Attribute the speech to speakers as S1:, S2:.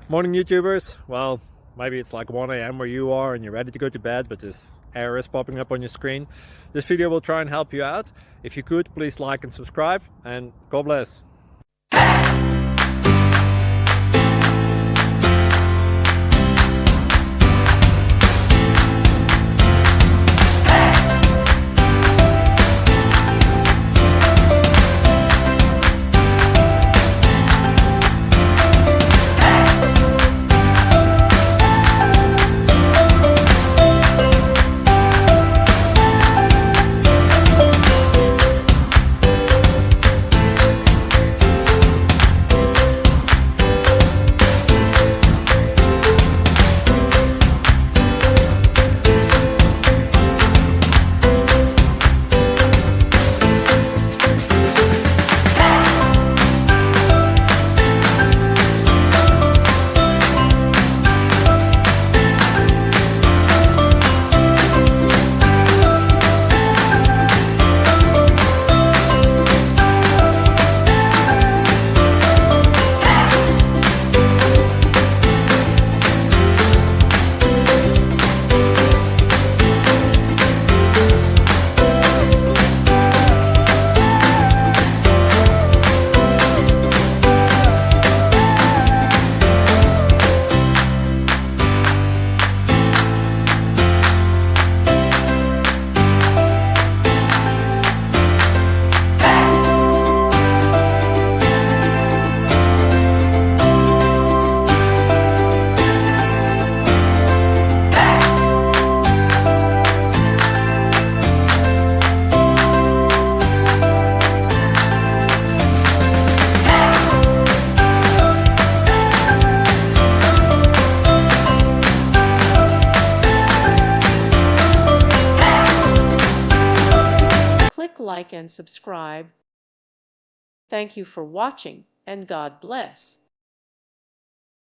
S1: Morning YouTubers. Well, maybe it's like 1 a.m. where you are and you're ready to go to bed, but this error is popping up on your screen. This video will try and help you out. If you could, please like and subscribe, and God bless.
S2: Click like and subscribe. Thank you for watching, and God bless.